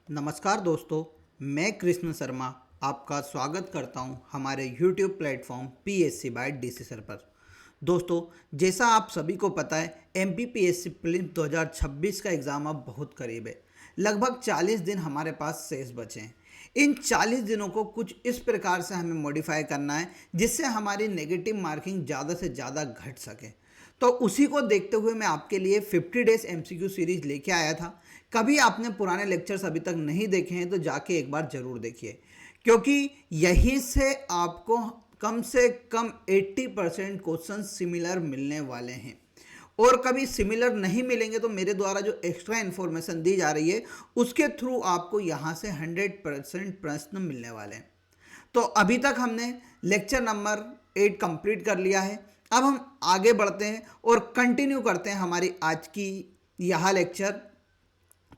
नमस्कार दोस्तों, मैं कृष्ण शर्मा आपका स्वागत करता हूं हमारे YouTube platform PSC by DC sir पर। दोस्तों, जैसा आप सभी को पता है MPPSC प्रीलिम्स 2026 का एग्ज़ाम अब बहुत करीब है। लगभग 40 दिन हमारे पास शेष बचे हैं। इन 40 दिनों को कुछ इस प्रकार से हमें मॉडिफाई करना है जिससे हमारी नेगेटिव मार्किंग ज़्यादा से ज़्यादा घट सके। तो उसी को देखते हुए मैं आपके लिए 50 डेज MCQ सीरीज लेके आया था। कभी आपने पुराने लेक्चर्स अभी तक नहीं देखे हैं तो जाके एक बार ज़रूर देखिए, क्योंकि यहीं से आपको कम से कम 80% क्वेश्चन सिमिलर मिलने वाले हैं। और कभी सिमिलर नहीं मिलेंगे तो मेरे द्वारा जो एक्स्ट्रा इन्फॉर्मेशन दी जा रही है उसके थ्रू आपको यहाँ से 100% प्रश्न मिलने वाले हैं। तो अभी तक हमने लेक्चर नंबर 8 कंप्लीट कर लिया है। अब हम आगे बढ़ते हैं और कंटिन्यू करते हैं हमारी आज की यह लेक्चर।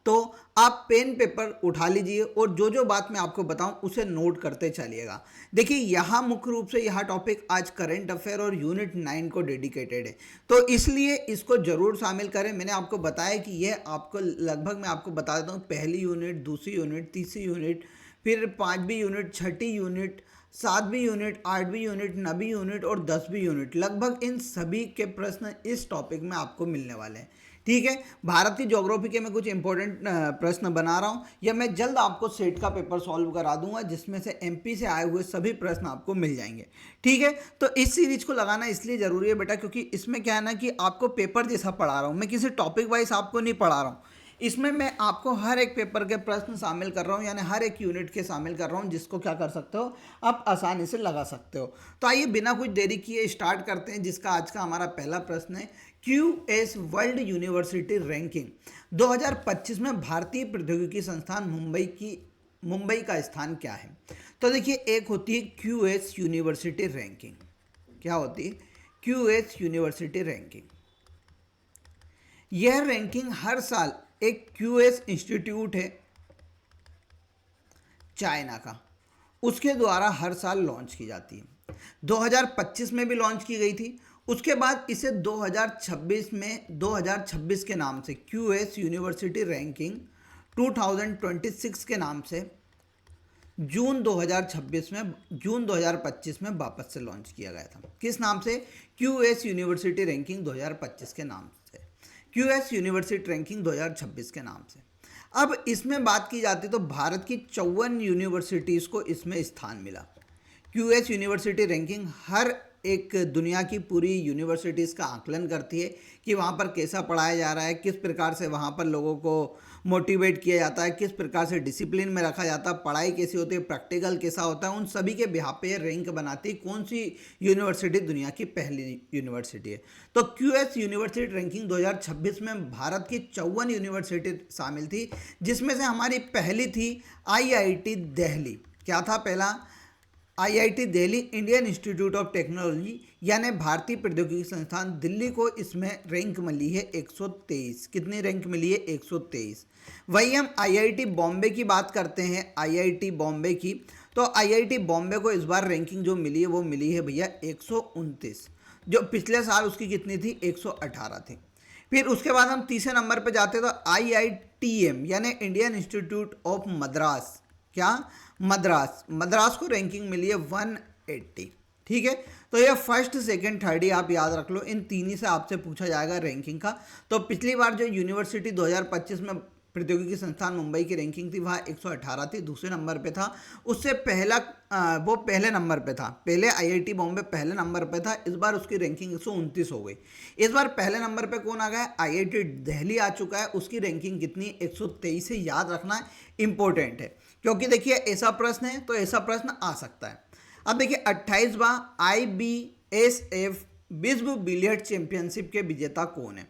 तो आप पेन पेपर उठा लीजिए और जो जो बात मैं आपको बताऊं उसे नोट करते चलिएगा। देखिए, यहाँ मुख्य रूप से यह टॉपिक आज करंट अफेयर और यूनिट 9 को डेडिकेटेड है, तो इसलिए इसको जरूर शामिल करें। मैंने आपको बताया कि यह आपको लगभग मैं आपको बता देता हूँ, पहली यूनिट, दूसरी यूनिट, तीसरी यूनिट, फिर 5वीं यूनिट, 6ठी यूनिट, 7वीं यूनिट, 8वीं यूनिट, 9वीं यूनिट और 10वीं यूनिट, लगभग इन सभी के प्रश्न इस टॉपिक में आपको मिलने वाले हैं। ठीक है, भारत की ज्योग्राफी के मैं कुछ इंपॉर्टेंट प्रश्न बना रहा हूँ, या मैं जल्द आपको सेट का पेपर सॉल्व करा दूंगा जिसमें से MP से आए हुए सभी प्रश्न आपको मिल जाएंगे। ठीक है, तो इस सीरीज को लगाना इसलिए ज़रूरी है बेटा, क्योंकि इसमें क्या है ना कि आपको पेपर जैसा पढ़ा रहा हूँ मैं, किसी टॉपिक वाइज आपको नहीं पढ़ा रहा हूँ। इसमें मैं आपको हर एक पेपर के प्रश्न शामिल कर रहा हूँ, यानी हर एक यूनिट के शामिल कर रहा हूँ, जिसको क्या कर सकते हो आप आसानी से लगा सकते हो। तो आइए बिना कुछ देरी किए स्टार्ट करते हैं, जिसका आज का हमारा पहला प्रश्न है QS वर्ल्ड यूनिवर्सिटी रैंकिंग 2025 में भारतीय प्रौद्योगिकी संस्थान मुंबई का स्थान क्या है। तो देखिए, एक होती है QS यूनिवर्सिटी रैंकिंग। क्या होती है QS यूनिवर्सिटी रैंकिंग? यह रैंकिंग हर साल एक QS इंस्टीट्यूट है चाइना का, उसके द्वारा हर साल लॉन्च की जाती है। 2025 में भी लॉन्च की गई थी। उसके बाद इसे 2026 के नाम से QS यूनिवर्सिटी रैंकिंग 2026 के नाम से जून 2025 में वापस से लॉन्च किया गया था। किस नाम से? QS यूनिवर्सिटी रैंकिंग 2025 के नाम से, QS यूनिवर्सिटी रैंकिंग 2026 के नाम से। अब इसमें बात की जाती तो भारत की 54 यूनिवर्सिटीज़ को इसमें स्थान मिला। QS यूनिवर्सिटी रैंकिंग हर एक दुनिया की पूरी यूनिवर्सिटीज़ का आकलन करती है कि वहाँ पर कैसा पढ़ाया जा रहा है, किस प्रकार से वहाँ पर लोगों को मोटिवेट किया जाता है, किस प्रकार से डिसिप्लिन में रखा जाता है, पढ़ाई कैसी होती है, प्रैक्टिकल कैसा होता है। उन सभी के बिहाफ पे रैंक बनाती है कौन सी यूनिवर्सिटी दुनिया की पहली यूनिवर्सिटी है। तो QS यूनिवर्सिटी रैंकिंग 2026 में भारत की 54 यूनिवर्सिटी शामिल थी, जिसमें से हमारी पहली थी IIT दिल्ली। क्या था पहला? IIT Delhi, Indian institute of technology, यानी भारतीय प्रौद्योगिकी संस्थान दिल्ली को इसमें रैंक मिली है 123। कितनी रैंक मिली है? 123। वही हम IIT बॉम्बे की बात करते हैं, IIT बॉम्बे की, तो IIT बॉम्बे को इस बार रैंकिंग जो मिली है वो मिली है भैया 129, जो पिछले साल उसकी कितनी थी? 118 थी। फिर उसके बाद हम तीसरे नंबर पे जाते तो IITM, यानी इंडियन इंस्टीट्यूट ऑफ मद्रास। क्या? मद्रास को रैंकिंग मिली है 180। ठीक है, तो ये फर्स्ट, सेकंड, थर्ड ही आप याद रख लो, इन तीन ही से आपसे पूछा जाएगा रैंकिंग का। तो पिछली बार जो यूनिवर्सिटी 2025 में प्रौद्योगिकी संस्थान मुंबई की रैंकिंग थी वहाँ 118 थी, दूसरे नंबर पे था। उससे पहला वो पहले नंबर पे था, पहले IIT बॉम्बे पहले नंबर पे था, इस बार उसकी रैंकिंग 129 हो गई। इस बार पहले नंबर पे कौन आ गया? IIT दिल्ली आ चुका है, उसकी रैंकिंग कितनी? 123 से। याद रखना इंपॉर्टेंट है, क्योंकि देखिए ऐसा प्रश्न है तो ऐसा प्रश्न आ सकता है। अब देखिए 28वां IBSF विश्व बिलियर्ड चैंपियनशिप के विजेता कौन है?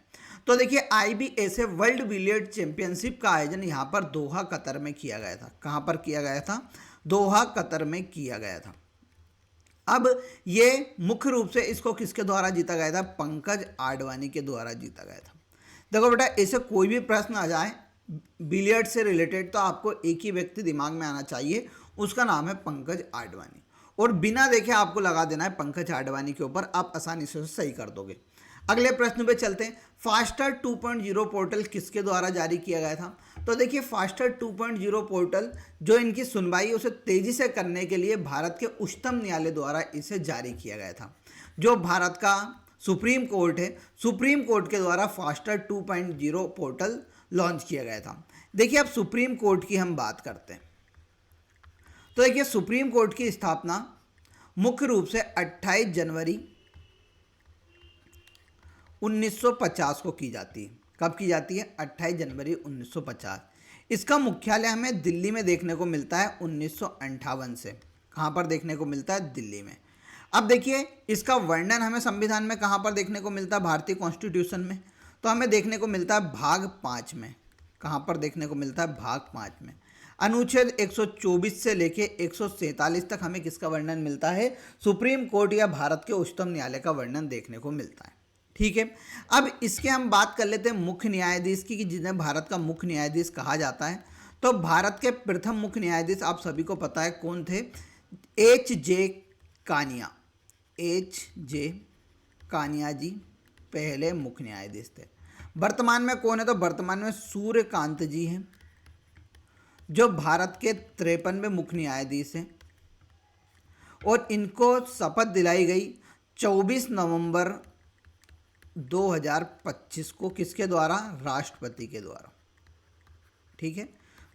तो देखिए IBSF वर्ल्ड बिलियर्ड चैंपियनशिप का आयोजन यहाँ पर दोहा कतर में किया गया था। कहाँ पर किया गया था? दोहा कतर में किया गया था। अब ये मुख्य रूप से इसको किसके द्वारा जीता गया था? पंकज आडवाणी के द्वारा जीता गया था। देखो बेटा, ऐसे कोई भी प्रश्न आ जाए बिलियर्ड से रिलेटेड तो आपको एक ही व्यक्ति दिमाग में आना चाहिए, उसका नाम है पंकज आडवाणी, और बिना देखे आपको लगा देना है पंकज आडवाणी के ऊपर, आप आसानी से सही कर दोगे। अगले प्रश्न पे चलते हैं। फास्टर 2.0 पोर्टल किसके द्वारा जारी किया गया था? तो देखिए फास्टर 2.0 पोर्टल जो इनकी सुनवाई उसे तेजी से करने के लिए भारत के उच्चतम न्यायालय द्वारा इसे जारी किया गया था। जो भारत का सुप्रीम कोर्ट है, सुप्रीम कोर्ट के द्वारा फास्टर 2.0 पोर्टल लॉन्च किया गया था। देखिए अब सुप्रीम कोर्ट की हम बात करते हैं। तो देखिए सुप्रीम कोर्ट की स्थापना मुख्य रूप से 28 जनवरी 1950 को की जाती है। कब की जाती है? 28 जनवरी 1950। इसका मुख्यालय हमें दिल्ली में देखने को मिलता है 1958 से। कहाँ पर देखने को मिलता है? दिल्ली में। अब देखिए इसका वर्णन हमें संविधान में कहाँ पर देखने को मिलता है? भारतीय कॉन्स्टिट्यूशन में। तो हमें देखने को मिलता है भाग 5 में। कहाँ पर देखने को मिलता है? भाग 5 में। अनुच्छेद 124 से लेके 147 तक हमें किसका वर्णन मिलता है? सुप्रीम कोर्ट या भारत के उच्चतम न्यायालय का वर्णन देखने को मिलता है। ठीक है, अब इसके हम बात कर लेते हैं मुख्य न्यायाधीश की, कि जिन्हें भारत का मुख्य न्यायाधीश कहा जाता है। तो भारत के प्रथम मुख्य न्यायाधीश आप सभी को पता है कौन थे? H.J. कानिया। H.J. कानिया जी पहले मुख्य न्यायाधीश थे। वर्तमान में कौन है? तो वर्तमान में सूर्यकांत जी हैं, जो भारत के 53वें मुख्य न्यायाधीश हैं, और इनको शपथ दिलाई गई 24 नवंबर 2025 को। किसके द्वारा? राष्ट्रपति के द्वारा। ठीक है,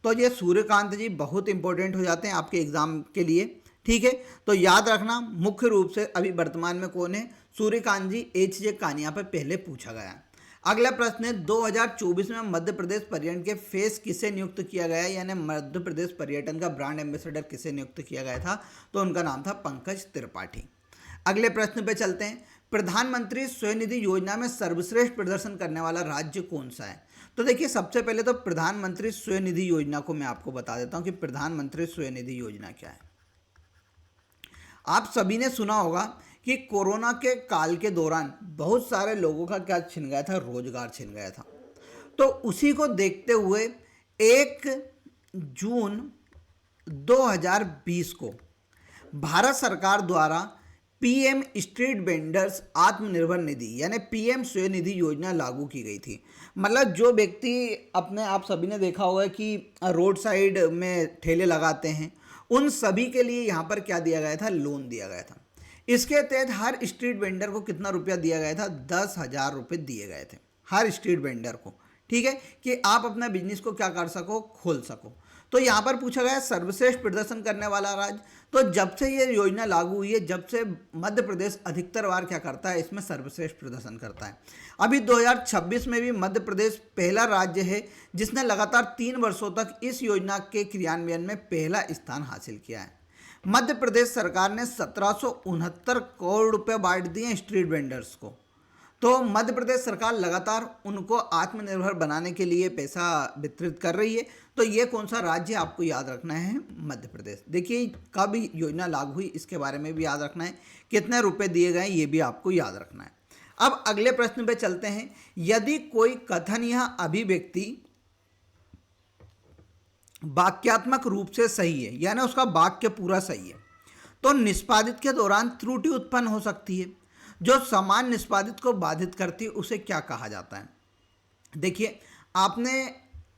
तो ये सूर्यकांत जी बहुत इंपॉर्टेंट हो जाते हैं आपके एग्जाम के लिए। ठीक है, तो याद रखना मुख्य रूप से अभी वर्तमान में कौन है? सूर्यकांत जी। H.J. कानिया पर पहले पूछा गया। अगला प्रश्न है 2024 में मध्य प्रदेश पर्यटन के फेस किसे नियुक्त किया गया, यानी मध्य प्रदेश पर्यटन का ब्रांड एम्बेसडर किसे नियुक्त किया गया था? तो उनका नाम था पंकज त्रिपाठी। अगले प्रश्न पे चलते हैं। प्रधानमंत्री स्वनिधि योजना में सर्वश्रेष्ठ प्रदर्शन करने वाला राज्य कौन सा है? तो देखिए सबसे पहले तो प्रधानमंत्री स्वनिधि योजना को मैं आपको बता देता हूं कि प्रधानमंत्री स्वनिधि योजना क्या है। आप सभी ने सुना होगा कि कोरोना के काल के दौरान बहुत सारे लोगों का क्या छिन गया था? रोजगार छिन गया था। तो उसी को देखते हुए 1 जून 2020 को भारत सरकार द्वारा PM street vendors Atmanirbhar Nidhi यानी पीएम स्वनिधि योजना लागू की गई थी। मतलब जो व्यक्ति अपने, आप सभी ने देखा होगा कि रोड साइड में ठेले लगाते हैं, उन सभी के लिए यहाँ पर क्या दिया गया था? लोन दिया गया था। इसके तहत हर स्ट्रीट वेंडर को कितना रुपया दिया गया था? 10,000 रुपये दिए गए थे हर स्ट्रीट वेंडर को। ठीक है, कि आप अपना बिजनेस को क्या कर सको? खोल सको। तो यहाँ पर पूछा गया सर्वश्रेष्ठ प्रदर्शन करने वाला राज्य। तो जब से ये योजना लागू हुई है, जब से मध्य प्रदेश अधिकतर बार क्या करता है? इसमें सर्वश्रेष्ठ प्रदर्शन करता है। अभी 2026 में भी मध्य प्रदेश पहला राज्य है जिसने लगातार 3 वर्षों तक इस योजना के क्रियान्वयन में पहला स्थान हासिल किया है। मध्य प्रदेश सरकार ने 1769 करोड़ रुपए बांट दिए स्ट्रीट वेंडर्स को। तो मध्य प्रदेश सरकार लगातार उनको आत्मनिर्भर बनाने के लिए पैसा वितरित कर रही है। तो ये कौन सा राज्य आपको याद रखना है? मध्य प्रदेश। देखिए कब योजना लागू हुई इसके बारे में भी याद रखना है, कितने रुपए दिए गए ये भी आपको याद रखना है। अब अगले प्रश्न पे चलते हैं। यदि कोई कथन या अभिव्यक्ति वाक्यात्मक रूप से सही है, यानी उसका वाक्य पूरा सही है, तो निष्पादित के दौरान त्रुटि उत्पन्न हो सकती है। जो समान निष्पादित को बाधित करती है उसे क्या कहा जाता है? देखिए आपने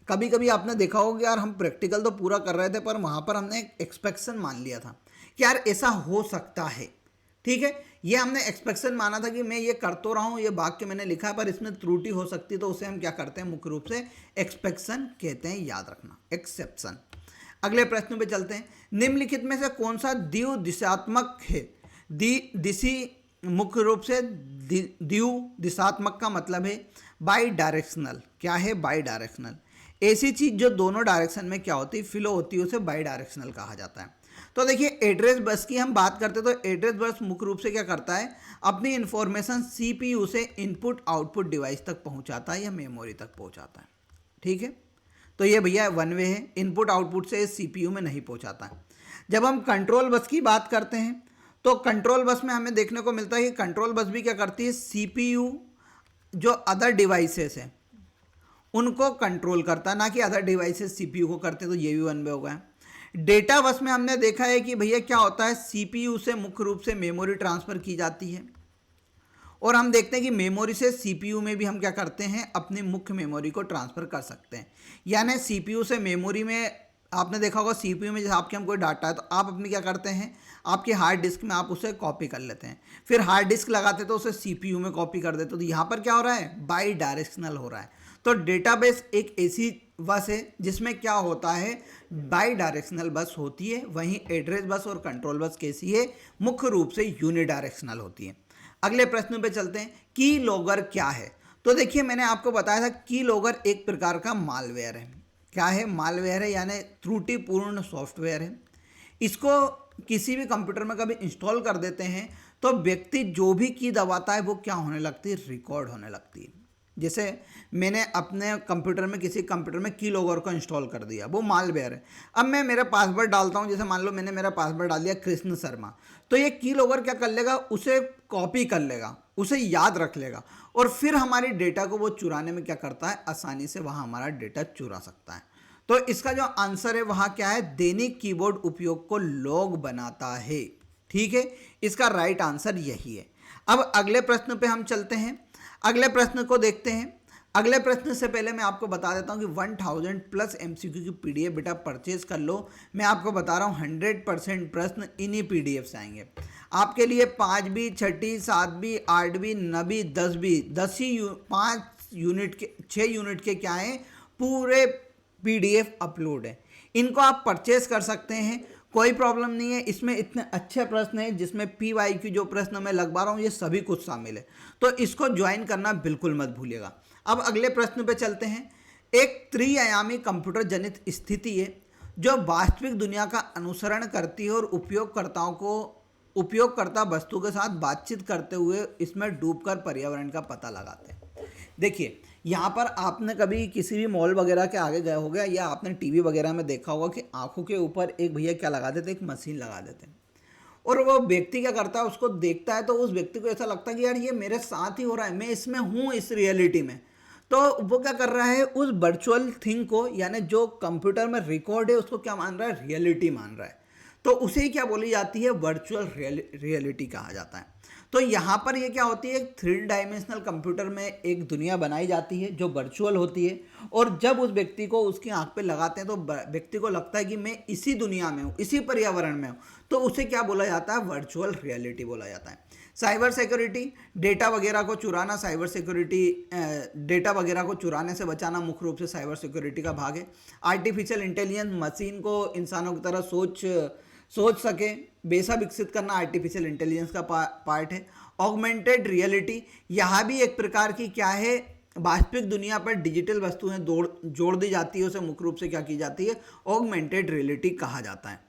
कभी कभी आपने देखा होगा यार, हम प्रैक्टिकल तो पूरा कर रहे थे पर वहाँ पर हमने एक एक्सपेक्टेशन मान लिया था कि यार ऐसा हो सकता है। ठीक है, ये हमने एक्सपेक्टेशन माना था कि मैं ये कर तो रहा हूँ, ये वाक्य मैंने लिखा है पर इसमें त्रुटि हो सकती है, तो उसे हम क्या करते हैं? मुख्य रूप से एक्सपेक्टेशन कहते हैं, याद रखना, एक्सेप्शन। अगले प्रश्न पे चलते हैं। निम्नलिखित में से कौन सा द्विव दिशात्मक है? दिशी मुख्य रूप से द्विव दिशात्मक का मतलब है बाई डायरेक्शनल। क्या है? By directional. ऐसी चीज जो दोनों डायरेक्शन में क्या होती है? फ्लो होती है, उसे बाई डायरेक्शनल कहा जाता है। तो देखिए एड्रेस बस की हम बात करते हैं तो एड्रेस बस मुख्य रूप से क्या करता है? अपनी इंफॉर्मेशन सीपीयू से इनपुट आउटपुट डिवाइस तक पहुंचाता है या मेमोरी तक पहुंचाता है। ठीक है, तो ये भैया वन वे है, इनपुट आउटपुट से सीपीयू में नहीं पहुंचाता है। जब हम कंट्रोल बस की बात करते हैं तो कंट्रोल बस में हमें देखने को मिलता है कि कंट्रोल बस भी क्या करती है? सीपीयू जो अदर डिवाइसेस हैं उनको कंट्रोल करता है, ना कि अदर डिवाइसेस सीपीयू को करते। तो ये भी वन वे हो गया। डेटा बस में हमने देखा है कि भैया क्या होता है? सीपीयू से मुख्य रूप से मेमोरी ट्रांसफर की जाती है और हम देखते हैं कि मेमोरी से सीपीयू में भी हम क्या करते हैं, अपनी मुख्य मेमोरी को ट्रांसफ़र कर सकते हैं। यानी सीपीयू से मेमोरी में, आपने देखा होगा सीपीयू में जैसे आपके हम कोई डाटा है तो आप अपनी क्या करते हैं, आपके हार्ड डिस्क में आप उसे कॉपी कर लेते हैं, फिर हार्ड डिस्क लगाते तो उसे सीपीयू में कॉपी कर देते। तो यहाँ पर क्या हो रहा है, बाई डायरेक्शनल हो रहा है। तो डेटाबेस एक ऐसी बस है जिसमें क्या होता है, बाई डायरेक्शनल बस होती है। वहीं एड्रेस बस और कंट्रोल बस कैसी है, मुख्य रूप से यूनिडायरेक्शनल होती है। अगले प्रश्न पे चलते हैं, की लॉगर क्या है। तो देखिए मैंने आपको बताया था की लॉगर एक प्रकार का मालवेयर है। क्या है, मालवेयर है, यानी त्रुटिपूर्ण सॉफ्टवेयर है। इसको किसी भी कंप्यूटर में कभी इंस्टॉल कर देते हैं तो व्यक्ति जो भी की दबाता है वो क्या होने लगती है, रिकॉर्ड होने लगती है। जैसे मैंने अपने कंप्यूटर में, किसी कंप्यूटर में की लॉगर को इंस्टॉल कर दिया, वो मालवेयर है। अब मैं मेरा पासवर्ड डालता हूँ, जैसे मान लो मैंने मेरा पासवर्ड डाल दिया कृष्ण शर्मा, तो ये की लॉगर क्या कर लेगा, उसे कॉपी कर लेगा, उसे याद रख लेगा और फिर हमारी डेटा को वो चुराने में क्या करता है, आसानी से वहाँ हमारा डेटा चुरा सकता है। तो इसका जो आंसर है वहाँ क्या है, दैनिक कीबोर्ड उपयोग को लॉग बनाता है। ठीक है, इसका राइट आंसर यही है। अब अगले प्रश्न पे हम चलते हैं, अगले प्रश्न को देखते हैं। अगले प्रश्न से पहले मैं आपको बता देता हूँ कि 1000 प्लस एमसीक्यू की पीडीएफ बेटा परचेज कर लो। मैं आपको बता रहा हूँ 100% प्रश्न इन्हीं पीडीएफ से आएंगे आपके लिए। 5वीं, 6वीं, 7वीं, 8वीं, 9वीं, 10वीं, 5 यूनिट के, 6 यूनिट के क्या हैं, पूरे पीडीएफ अपलोड है। इनको आप परचेज कर सकते हैं, कोई प्रॉब्लम नहीं है। इसमें इतने अच्छे प्रश्न हैं जिसमें PYQ जो प्रश्न मैं लगवा रहा हूँ ये सभी कुछ शामिल है, तो इसको ज्वाइन करना बिल्कुल मत भूलिएगा। अब अगले प्रश्न पे चलते हैं। एक त्रिआयामी कंप्यूटर जनित स्थिति है जो वास्तविक दुनिया का अनुसरण करती है और उपयोगकर्ता वस्तु के साथ बातचीत करते हुए इसमें डूबकर पर्यावरण का पता लगाते हैं। देखिए यहाँ पर आपने कभी किसी भी मॉल वगैरह के आगे गए होंगे या आपने टीवी वगैरह में देखा होगा कि आंखों के ऊपर एक भैया क्या लगा देते हैं, एक मशीन लगा देते हैं और वो व्यक्ति क्या करता है, उसको देखता है तो उस व्यक्ति को ऐसा लगता है कि यार ये मेरे साथ ही हो रहा है, मैं इसमें हूँ, इस रियलिटी में। तो वो क्या कर रहा है, उस वर्चुअल थिंग को, यानी जो कंप्यूटर में रिकॉर्ड है उसको क्या मान रहा है, रियलिटी मान रहा है। तो उसे क्या बोली जाती है, वर्चुअल रियलिटी कहा जाता है। तो यहाँ पर ये क्या होती है, 3 डायमेंशनल कंप्यूटर में एक दुनिया बनाई जाती है जो वर्चुअल होती है और जब उस व्यक्ति को उसकी आंख पे लगाते हैं तो व्यक्ति को लगता है कि मैं इसी दुनिया में हूँ, इसी पर्यावरण में हूँ, तो उसे क्या बोला जाता है, वर्चुअल रियलिटी बोला जाता है। साइबर सिक्योरिटी, डेटा वगैरह को चुराना, साइबर सिक्योरिटी डेटा वगैरह को चुराने से बचाना मुख्य रूप से साइबर सिक्योरिटी का भाग है। आर्टिफिशियल इंटेलिजेंस, मशीन को इंसानों की तरह सोच सके वैसा विकसित करना आर्टिफिशियल इंटेलिजेंस का पार्ट है। ऑगमेंटेड रियलिटी, यह भी एक प्रकार की क्या है, वास्तविक दुनिया पर डिजिटल वस्तुएं जोड़ दी जाती है, उसे मुख्य रूप से क्या की जाती है, ऑगमेंटेड रियलिटी कहा जाता है।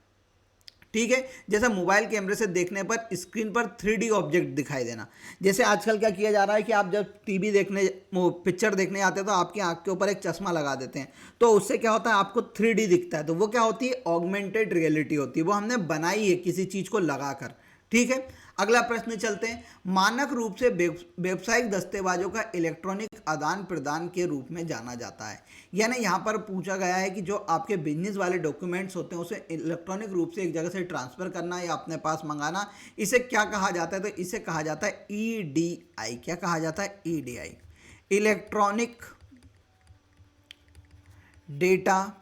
ठीक है, जैसे मोबाइल कैमरे से देखने पर स्क्रीन पर 3D ऑब्जेक्ट दिखाई देना। जैसे आजकल क्या किया जा रहा है कि आप जब टीवी देखने, पिक्चर देखने आते हैं तो आपकी आंख के ऊपर एक चश्मा लगा देते हैं, तो उससे क्या होता है, आपको 3D दिखता है। तो वो क्या होती है, ऑगमेंटेड रियलिटी होती है, वो हमने बनाई है किसी चीज़ को लगाकर। ठीक है, अगला प्रश्न चलते हैं। मानक रूप से व्यावसायिक दस्तावेजों का इलेक्ट्रॉनिक आदान प्रदान के रूप में जाना जाता है। यानी यहाँ पर पूछा गया है कि जो आपके बिजनेस वाले डॉक्यूमेंट्स होते हैं उसे इलेक्ट्रॉनिक रूप से एक जगह से ट्रांसफ़र करना या अपने पास मंगाना, इसे क्या कहा जाता है, तो इसे कहा जाता है EDI। क्या कहा जाता है, EDI, इलेक्ट्रॉनिक डेटा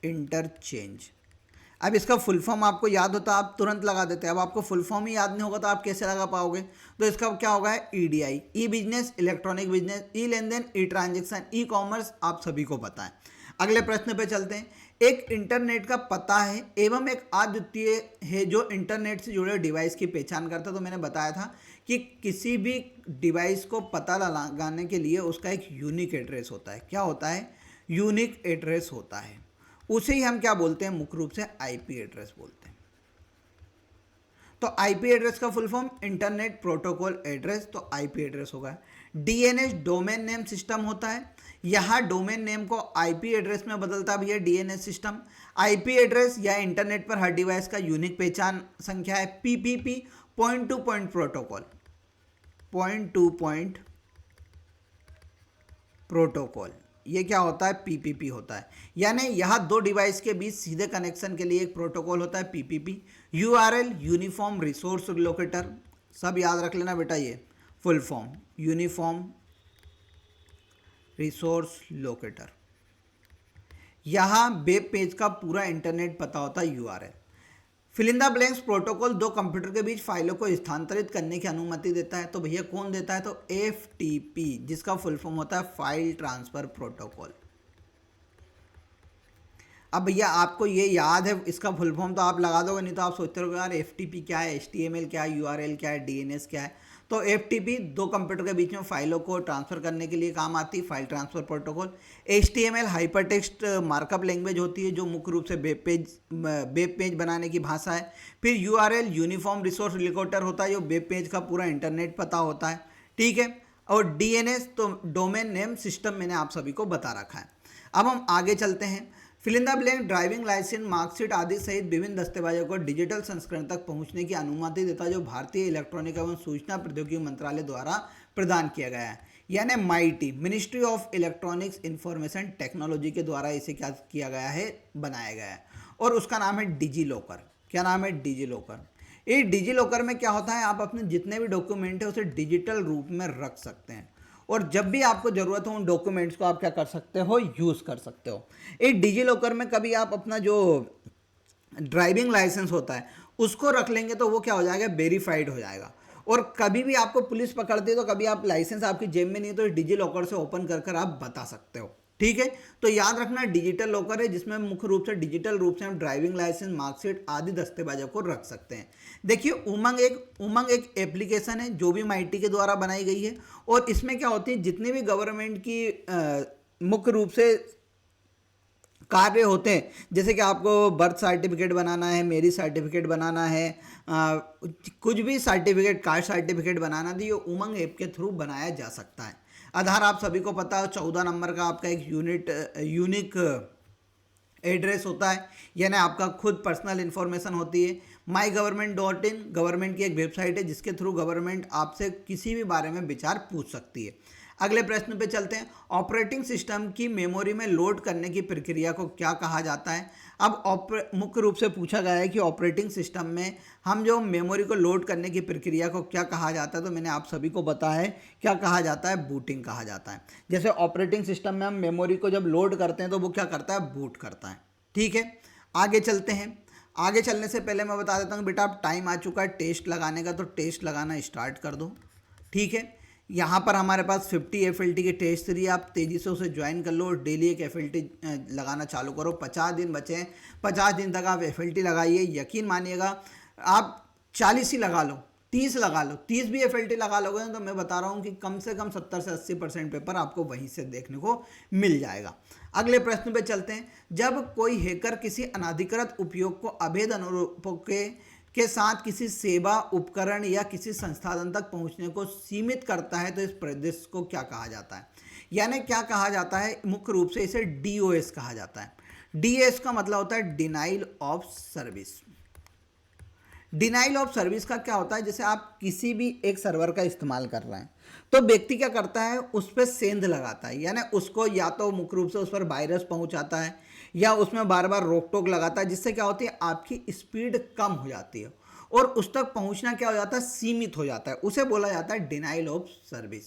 इंटरचेंज। अब इसका फुल फॉर्म आपको याद होता है आप तुरंत लगा देते हैं, अब आपको फुल फॉर्म ही याद नहीं होगा तो आप कैसे लगा पाओगे। तो इसका क्या होगा, EDI, ई बिजनेस, इलेक्ट्रॉनिक बिजनेस, ई लेन देन, ई ट्रांजेक्शन, ई कॉमर्स, आप सभी को पता है। अगले प्रश्न पे चलते हैं। एक इंटरनेट का पता है एवं एक अद्वितीय है जो इंटरनेट से जुड़े डिवाइस की पहचान करता है। तो मैंने बताया था कि किसी भी डिवाइस को पता लगाने के लिए उसका एक यूनिक एड्रेस होता है। क्या होता है, यूनिक एड्रेस होता है, उसे ही हम क्या बोलते हैं, मुख्य रूप से IP एड्रेस बोलते हैं। तो IP एड्रेस का full form internet protocol address, तो IP एड्रेस होगा। DNS डोमेन नेम सिस्टम होता है, यहाँ डोमेन नेम को IP एड्रेस में बदलता भी है DNS सिस्टम। IP एड्रेस या इंटरनेट पर हर डिवाइस का यूनिक पहचान संख्या है। PPP, point two point protocol, point two point protocol, ये क्या होता है, PPP होता है। यानी यहाँ 2 डिवाइस के बीच सीधे कनेक्शन के लिए एक प्रोटोकॉल होता है PPP। URL, uniform resource locator, सब याद रख लेना बेटा, ये full form uniform resource locator. यहाँ वेब पेज का पूरा इंटरनेट पता होता है URL। Fill in the blanks protocol दो कंप्यूटर के बीच फाइलों को स्थानांतरित करने की अनुमति देता है। तो भैया कौन देता है? तो FTP, जिसका फुल फॉर्म होता है फाइल ट्रांसफर प्रोटोकॉल। अब भैया आपको ये याद है इसका फुल फॉर्म तो आप लगा दोगे, नहीं तो आप सोचते रहोगे यार FTP क्या है, HTML क्या है, URL क्या है, DNS क्या है। तो FTP दो कंप्यूटर के बीच में फाइलों को ट्रांसफर करने के लिए काम आती है, file transfer protocol. HTML hypertext markup language होती है जो मुख्य रूप से वेब पेज बनाने की भाषा है। फिर URL यूनिफॉर्म रिसोर्स लोकेटर होता है जो वेब पेज का पूरा इंटरनेट पता होता है, ठीक है। और DNS तो डोमेन नेम सिस्टम मैंने आप सभी को बता रखा है। अब हम आगे चलते हैं। Fill in the blank driving licence, marksheet आदि सहित विभिन्न दस्तावेजों को डिजिटल संस्करण तक पहुंचने की अनुमति देता है जो भारतीय इलेक्ट्रॉनिक एवं सूचना प्रौद्योगिकी मंत्रालय द्वारा प्रदान किया गया है, यानी MIT ministry of electronics information technology के द्वारा इसे क्या किया गया है, बनाया गया है। और उसका नाम है डिजी लॉकर। क्या नाम है? Digi locker. ये डिजी लॉकर में क्या होता है, आप अपने जितने भी डॉक्यूमेंट है उसे डिजिटल रूप में रख सकते हैं और जब भी आपको ज़रूरत हो उन डॉक्यूमेंट्स को आप क्या कर सकते हो, यूज़ कर सकते हो। एक डिजी लॉकर में कभी आप अपना जो ड्राइविंग लाइसेंस होता है उसको रख लेंगे तो वो क्या हो जाएगा, वेरीफाइड हो जाएगा। और कभी भी आपको पुलिस पकड़ती है तो कभी आप लाइसेंस आपकी जेब में नहीं है तो डिजी लॉकर से ओपन कर कर आप बता सकते हो, ठीक है। तो याद रखना डिजिटल लॉकर है जिसमें मुख्य रूप से डिजिटल रूप से हम ड्राइविंग लाइसेंस, मार्कशीट आदि दस्तावेजों को रख सकते हैं। देखिए उमंग एक एप्लीकेशन है जो भी MIT के द्वारा बनाई गई है और इसमें क्या होती है, जितने भी गवर्नमेंट की मुख्य रूप से कार्य होते हैं, जैसे कि आपको बर्थ सर्टिफिकेट बनाना है, मैरिज सर्टिफिकेट बनाना है, कुछ भी सर्टिफिकेट, कास्ट सर्टिफिकेट बनाना है, तो ये उमंग ऐप के थ्रू बनाया जा सकता है। आधार आप सभी को पता है 14 नंबर का आपका एक यूनिक एड्रेस होता है, यानी आपका खुद पर्सनल इन्फॉर्मेशन होती है। MyGovernment.in गवर्नमेंट की एक वेबसाइट है जिसके थ्रू गवर्नमेंट आपसे किसी भी बारे में विचार पूछ सकती है। अगले प्रश्न पे चलते हैं। ऑपरेटिंग सिस्टम की मेमोरी में लोड करने की प्रक्रिया को क्या कहा जाता है? अब मुख्य रूप से पूछा गया है कि ऑपरेटिंग सिस्टम में हम जो मेमोरी को लोड करने की प्रक्रिया को क्या कहा जाता है, तो मैंने आप सभी को बताया है क्या कहा जाता है, बूटिंग कहा जाता है। जैसे ऑपरेटिंग सिस्टम में हम मेमोरी को जब लोड करते हैं तो वो क्या करता है, बूट करता है, ठीक है। आगे चलते हैं। आगे चलने से पहले मैं बता देता हूँ बेटा, अब टाइम आ चुका है टेस्ट लगाने का, तो टेस्ट लगाना स्टार्ट कर दो, ठीक है। यहाँ पर हमारे पास 50 FLT के टेस्ट सीरीज, आप तेज़ी से उसे ज्वाइन कर लो और डेली एक FLT लगाना चालू करो। 50 दिन बचे हैं, 50 दिन तक आप FLT लगाइए। यकीन मानिएगा आप 40 ही लगा लो, 30 लगा लो, 30 भी FLT लगा लोगे तो मैं बता रहा हूँ कि कम से कम 70 से 80% पेपर आपको वहीं से देखने को मिल जाएगा। अगले प्रश्न पे चलते हैं। जब कोई हैकर किसी अनाधिकृत उपयोग को अवैध अनुरूपों के साथ किसी सेवा, उपकरण या किसी संसाधन तक पहुंचने को सीमित करता है तो इस प्रदेश को क्या कहा जाता है? यानी क्या कहा जाता है, मुख्य रूप से इसे DOS कहा जाता है। DOS का मतलब होता है denial of service. Denial of service का क्या होता है, जैसे आप किसी भी एक सर्वर का इस्तेमाल कर रहे हैं तो व्यक्ति क्या करता है, उस पर सेंध लगाता है, यानी उसको या तो मुख्य रूप से उस पर वायरस पहुंचाता है या उसमें बार बार रोक टोक लगाता है, जिससे क्या होती है आपकी स्पीड कम हो जाती है और उस तक पहुंचना क्या हो जाता है, सीमित हो जाता है। उसे बोला जाता है डिनाइल ऑफ सर्विस।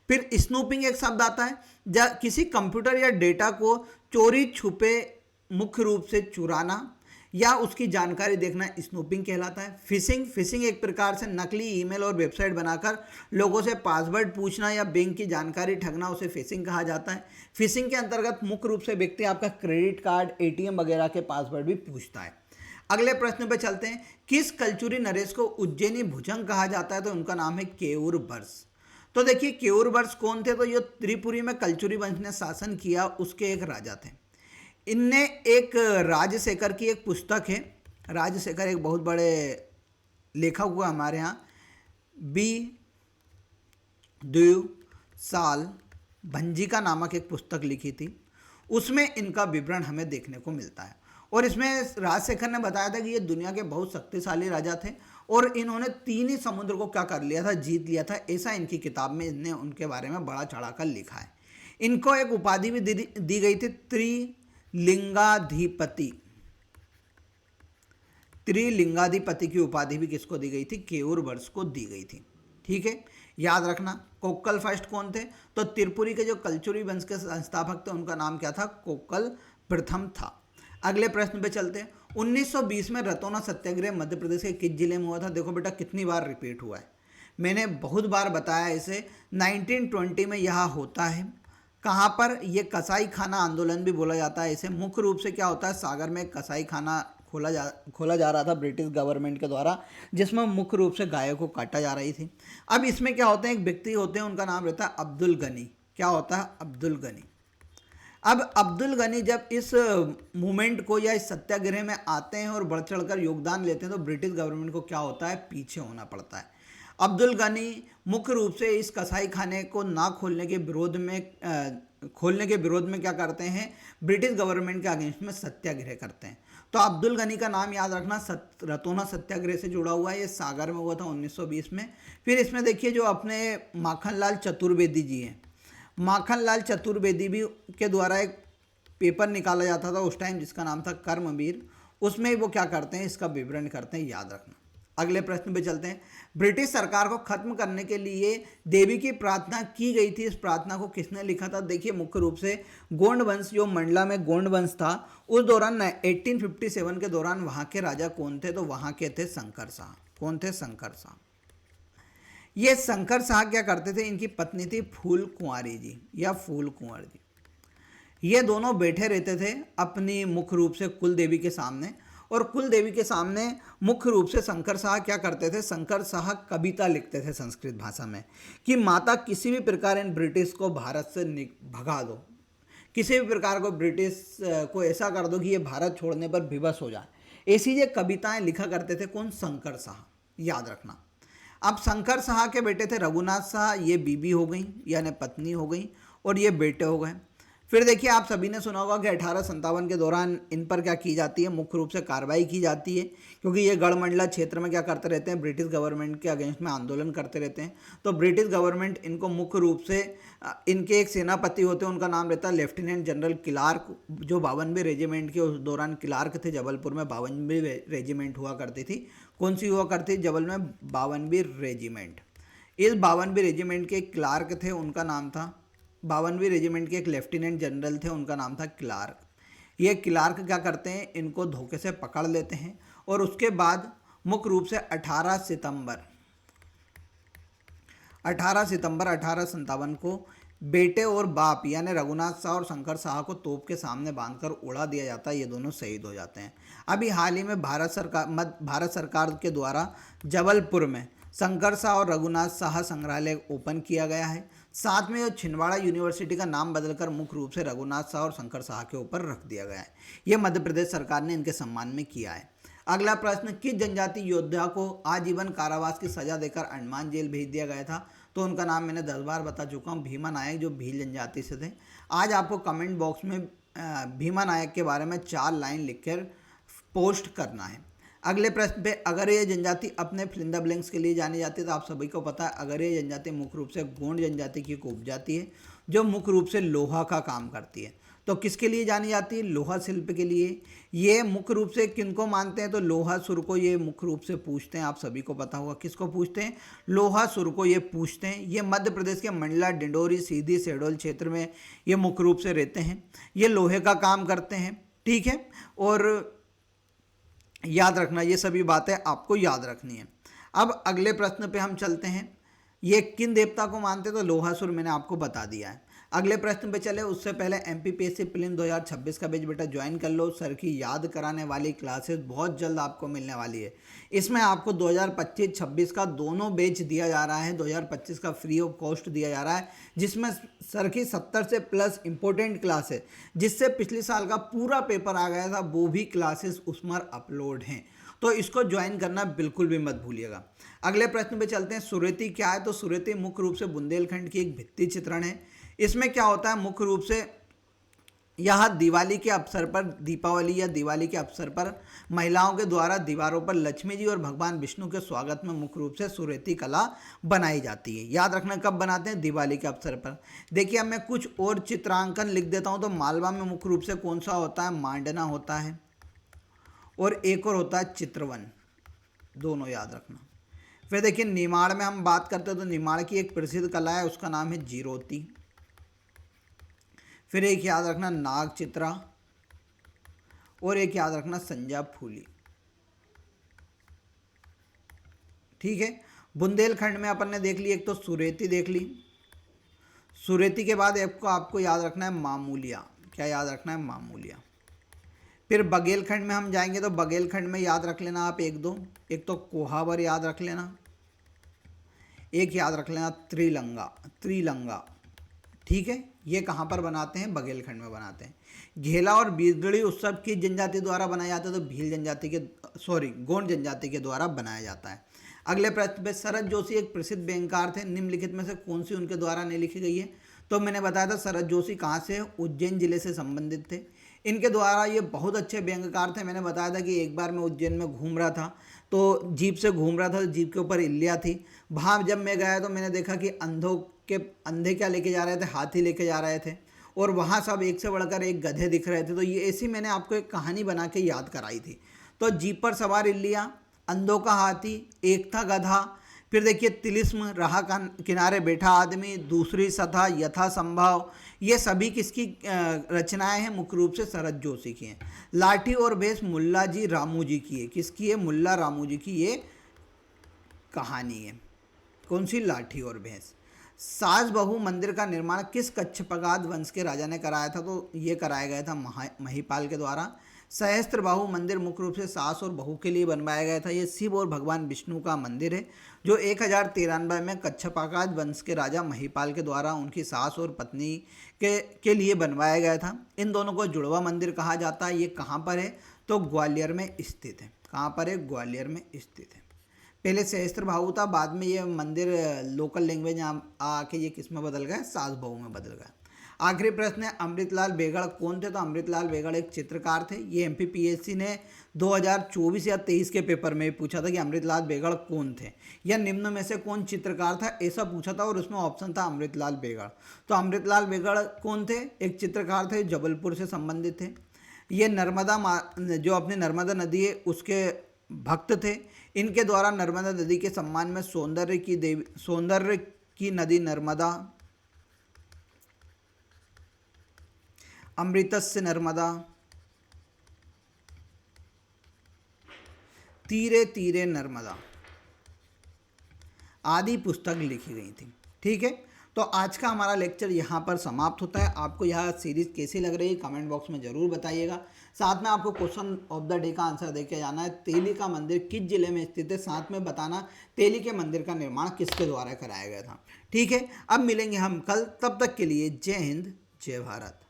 फिर स्नूपिंग एक शब्द आता है, जब किसी कंप्यूटर या डेटा को चोरी छुपे मुख्य रूप से चुराना या उसकी जानकारी देखना स्नूपिंग कहलाता है। फिशिंग एक प्रकार से नकली ईमेल और वेबसाइट बनाकर लोगों से पासवर्ड पूछना या बैंक की जानकारी ठगना, उसे फिशिंग कहा जाता है। फिशिंग के अंतर्गत मुख्य रूप से व्यक्ति आपका क्रेडिट कार्ड, ATM वगैरह के पासवर्ड भी पूछता है। अगले प्रश्न पर चलते हैं। किस कलचुरी नरेश को उज्जैनी भुजंग कहा जाता है? तो उनका नाम है केयूर वर्ष। तो देखिए केयूर वर्ष कौन थे, तो ये त्रिपुरी में कलचुरी वंश ने शासन किया उसके एक राजा थे। इनने एक राजशेखर की एक पुस्तक है, राजशेखर एक बहुत बड़े लेखक हुआ हमारे यहाँ, द्विव साल भंजिका नामक एक पुस्तक लिखी थी, उसमें इनका विवरण हमें देखने को मिलता है। और इसमें राजशेखर ने बताया था कि ये दुनिया के बहुत शक्तिशाली राजा थे और इन्होंने 3 ही समुद्र को क्या कर लिया था, जीत लिया था। ऐसा इनकी किताब में इनने उनके बारे में बड़ा चढ़ाकर लिखा है। इनको एक उपाधि भी दी गई थी, त्रिलिंगाधिपति। त्रिलिंगाधिपति की उपाधि भी किसको दी गई थी? केयूर वर्ष को दी गई थी। ठीक है, याद रखना। कोक्कल फर्स्ट कौन थे? तो त्रिपुरी के जो कलचुरी वंश के संस्थापक थे उनका नाम क्या था? कोक्कल प्रथम था। अगले प्रश्न पे चलते हैं। 1920 में रतौना सत्याग्रह मध्य प्रदेश के किस जिले में हुआ था? देखो बेटा कितनी बार रिपीट हुआ है, मैंने बहुत बार बताया इसे। 1920 में यह होता है। कहाँ पर? ये कसाई खाना आंदोलन भी बोला जाता है इसे। मुख्य रूप से क्या होता है? सागर में कसाई खाना खोला जा रहा था ब्रिटिश गवर्नमेंट के द्वारा, जिसमें मुख्य रूप से गायों को काटा जा रही थी। अब इसमें क्या होते हैं, एक व्यक्ति होते हैं, उनका नाम रहता है अब्दुल गनी। क्या होता है? अब्दुल गनी। अब अब्दुल गनी जब इस मूवमेंट को या इस सत्याग्रह में आते हैं और बढ़ चढ़कर योगदान लेते हैं तो ब्रिटिश गवर्नमेंट को क्या होता है? पीछे होना पड़ता है। अब्दुल गनी मुख्य रूप से इस कसाई खाने को ना खोलने के विरोध में क्या करते हैं? ब्रिटिश गवर्नमेंट के अगेंस्ट में सत्याग्रह करते हैं। तो अब्दुल गनी का नाम याद रखना, रतौना सत्याग्रह से जुड़ा हुआ है। ये सागर में हुआ था 1920 में। फिर इसमें देखिए जो अपने माखनलाल चतुर्वेदी जी हैं, माखनलाल चतुर्वेदी भी के द्वारा एक पेपर निकाला जाता था उस टाइम जिसका नाम था कर्मवीर। उसमें वो क्या करते हैं? इसका विवरण करते हैं, याद रखना। अगले प्रश्न पे चलते हैं। ब्रिटिश सरकार को खत्म करने के लिए देवी की प्रार्थना की गई थी। इस प्रार्थना को किसने लिखा था? देखिए मुख्य रूप से गोंड वंश, जो मंडला में गोंड वंश था उस दौरान 1857 के दौरान वहाँ के राजा कौन थे? तो वहाँ के थे शंकर शाह। कौन थे? शंकर शाह। ये शंकर शाह क्या करते थे? इनकी पत्नी थी फूल कुंवारी जी या फूल कुंवर जी। ये दोनों बैठे रहते थे अपनी मुख्य रूप से कुल देवी के सामने, और कुल देवी के सामने मुख्य रूप से शंकर शाह क्या करते थे? शंकर शाह कविता लिखते थे संस्कृत भाषा में कि माता किसी भी प्रकार इन ब्रिटिश को भारत से भगा दो, किसी भी प्रकार को ब्रिटिश को ऐसा कर दो कि ये भारत छोड़ने पर विवश हो जाए। ऐसी ये कविताएं लिखा करते थे। कौन? शंकर शाह, याद रखना। अब शंकर शाह के बेटे थे रघुनाथ शाह, ये बीबी हो गई यानी पत्नी हो गई, और ये बेटे हो गए। फिर देखिए आप सभी ने सुना होगा कि 1857 के दौरान इन पर क्या की जाती है? मुख्य रूप से कार्रवाई की जाती है, क्योंकि ये गढ़मंडला क्षेत्र में क्या करते रहते हैं? ब्रिटिश गवर्नमेंट के अगेंस्ट में आंदोलन करते रहते हैं। तो ब्रिटिश गवर्नमेंट इनको मुख्य रूप से इनके एक सेनापति होते हैं, उनका नाम रहता है लेफ्टिनेंट जनरल क्लार्क, जो 52वें रेजिमेंट के उस दौरान क्लार्क थे। जबलपुर में 52वीं रेजिमेंट हुआ करती थी। कौन सी हुआ करती? जबल में 52वीं रेजिमेंट। इस 52वीं रेजिमेंट के क्लार्क थे, उनका नाम था 52वीं रेजिमेंट के एक लेफ्टिनेंट जनरल थे, उनका नाम था क्लार्क। ये क्लार्क क्या करते हैं? इनको धोखे से पकड़ लेते हैं, और उसके बाद मुख्य रूप से 18 सितंबर 1857 को बेटे और बाप यानी रघुनाथ शाह और शंकर शाह को तोप के सामने बांधकर उड़ा दिया जाता है। ये दोनों शहीद हो जाते हैं। अभी हाल ही में भारत सरकार के द्वारा जबलपुर में शंकर शाह और रघुनाथ शाह संग्रहालय ओपन किया गया है। साथ में छिंदवाड़ा यूनिवर्सिटी का नाम बदलकर मुख्य रूप से रघुनाथ शाह और शंकर शाह के ऊपर रख दिया गया है। यह मध्य प्रदेश सरकार ने इनके सम्मान में किया है। अगला प्रश्न, किस जनजाति योद्धा को आजीवन कारावास की सजा देकर अंडमान जेल भेज दिया गया था? तो उनका नाम मैंने 10 बार बता चुका हूँ, भीमा नायक, जो भील जनजाति से थे। आज आपको कमेंट बॉक्स में भीमा नायक के बारे में 4 लाइन लिखकर पोस्ट करना है। अगले प्रश्न पे, अगर ये जनजाति अपने फिलिंदा ब्लैंक्स के लिए जानी जाती है तो आप सभी को पता है अगर ये जनजाति मुख्य रूप से गोंड जनजाति की उपजाति है, जो मुख्य रूप से लोहा का काम करती है। तो किसके लिए जानी जाती है? लोहा शिल्प के लिए। ये मुख्य रूप से किनको मानते हैं? तो लोहासुर को ये मुख्य रूप से पूछते हैं। आप सभी को पता होगा किसको पूछते हैं? लोहासुर को ये पूछते हैं। ये मध्य प्रदेश के मंडला, डिंडोरी, सीधी, शहडोल क्षेत्र में ये मुख्य रूप से रहते हैं। ये लोहे का काम करते हैं। ठीक है, और याद रखना, ये सभी बातें आपको याद रखनी है। अब अगले प्रश्न पे हम चलते हैं। ये किन देवता को मानते हैं? तो लोहासुर मैंने आपको बता दिया है। अगले प्रश्न पे चले उससे पहले MPPSC प्रीलिम 2026 का बैच बेटा ज्वाइन कर लो। सर की याद कराने वाली क्लासेस बहुत जल्द आपको मिलने वाली है। इसमें आपको 2025-26 का दोनों बैच दिया जा रहा है। 2025 का फ्री ऑफ कॉस्ट दिया जा रहा है, जिसमें सर की 70 से प्लस इंपॉर्टेंट क्लास है, जिससे पिछले साल का पूरा पेपर आ गया था, वो भी क्लासेस उसमें अपलोड हैं। तो इसको ज्वाइन करना बिल्कुल भी मत भूलिएगा। अगले प्रश्न पे चलते हैं। सुरेती क्या है? तो सुरेती मुख्य रूप से बुंदेलखंड की एक भित्ति चित्रण है। इसमें क्या होता है? मुख्य रूप से यह दिवाली के अवसर पर, दीपावली या दिवाली के अवसर पर महिलाओं के द्वारा दीवारों पर लक्ष्मी जी और भगवान विष्णु के स्वागत में मुख्य रूप से सुरेती कला बनाई जाती है। याद रखना कब बनाते हैं? दिवाली के अवसर पर। देखिए अब मैं कुछ और चित्रांकन लिख देता हूँ। तो मालवा में मुख्य रूप से कौन सा होता है? मांडना होता है। और एक और होता है चित्रवन, दोनों याद रखना। फिर देखिए निमाड़ में हम बात करते हैं तो निमाड़ की एक प्रसिद्ध कला है, उसका नाम है जीरोती। फिर एक याद रखना नाग चित्रा, और एक याद रखना संजा फूली। ठीक है, बुंदेलखंड में अपन ने देख ली, एक तो सुरेती देख ली। सुरेती के बाद आपको याद रखना है मामूलिया। क्या याद रखना है? मामूलिया। फिर बघेलखंड में हम जाएंगे तो बघेलखंड में याद रख लेना आप एक दो, एक तो कोहावर याद रख लेना, एक याद रख लेना त्रिलंगा। त्रिलंगा, ठीक है, ये कहाँ पर बनाते हैं? बघेलखंड में बनाते हैं। घेला और बीजड़ी उत्सव की जनजाति द्वारा बनाया जाता है, तो भील जनजाति के गोंड जनजाति के द्वारा बनाया जाता है। अगले प्रश्न पे, शरद जोशी एक प्रसिद्ध व्यंगकार थे, निम्नलिखित में से कौन सी उनके द्वारा नहीं लिखी गई है? तो मैंने बताया था शरद जोशी कहाँ से? उज्जैन जिले से संबंधित थे। इनके द्वारा ये बहुत अच्छे व्यंगकार थे। मैंने बताया था कि एक बार मैं उज्जैन में घूम रहा था, तो जीप से घूम रहा था, तो जीप के ऊपर इल्लियाँ थी। वहाँ जब मैं गया तो मैंने देखा कि अंधे क्या लेके जा रहे थे? हाथी लेके जा रहे थे, और वहाँ सब एक से बढ़कर एक गधे दिख रहे थे। तो ये ऐसी मैंने आपको एक कहानी बना के याद कराई थी। तो जीप पर सवार इल्लियाँ, अंधों का हाथी, एक था गधा, फिर देखिए तिलिस्म, राह किनारे बैठा आदमी, दूसरी सथा, यथा संभव, ये सभी किसकी रचनाएं हैं? मुख्य रूप से शरद जोशी की हैं। लाठी और भैंस मुल्ला जी रामू जी की है। किसकी है? मुल्ला रामू जी की ये कहानी है। कौन सी? लाठी और भैंस। सास बहू मंदिर का निर्माण किस कच्छपगाद वंश के राजा ने कराया था? तो ये कराया गया था महिपाल के द्वारा। सहस्त्रबाहु मंदिर मुख्य रूप से सास और बहू के लिए बनवाया गया था। ये शिव और भगवान विष्णु का मंदिर है, जो 1093 में कच्छपगाद वंश के राजा महिपाल के द्वारा उनकी सास और पत्नी के लिए बनवाया गया था। इन दोनों को जुड़वा मंदिर कहा जाता है। ये कहाँ पर है? तो ग्वालियर में स्थित है। कहाँ पर है? ग्वालियर में स्थित है। पहले सहस्त्रबाहु था, बाद में ये मंदिर लोकल लैंग्वेज आके ये किस में बदल गया? सास बहू में बदल गया। आखिरी प्रश्न है, अमृतलाल बेगड़ कौन थे? तो अमृतलाल बेगड़ एक चित्रकार थे। ये एमपीपीएससी ने 2024 या 23 के पेपर में पूछा था कि अमृतलाल बेगड़ कौन थे, या निम्न में से कौन चित्रकार था, ऐसा पूछा था, और उसमें ऑप्शन था अमृतलाल बेगड़। तो अमृतलाल बेगड़ कौन थे? एक चित्रकार थे, जबलपुर से संबंधित थे। ये जो अपनी नर्मदा नदी है उसके भक्त थे। इनके द्वारा नर्मदा नदी के सम्मान में सौंदर्य की नदी नर्मदा, अमृतस्य नर्मदा, तीरे तीरे नर्मदा आदि पुस्तक लिखी गई थी। ठीक है, तो आज का हमारा लेक्चर यहाँ पर समाप्त होता है। आपको यह सीरीज़ कैसी लग रही है कमेंट बॉक्स में ज़रूर बताइएगा। साथ में आपको क्वेश्चन ऑफ द डे का आंसर देके जाना है। तेली का मंदिर किस जिले में स्थित है? साथ में बताना तेली के मंदिर का निर्माण किसके द्वारा कराया गया था। ठीक है, अब मिलेंगे हम कल, तब तक के लिए जय हिंद, जय भारत।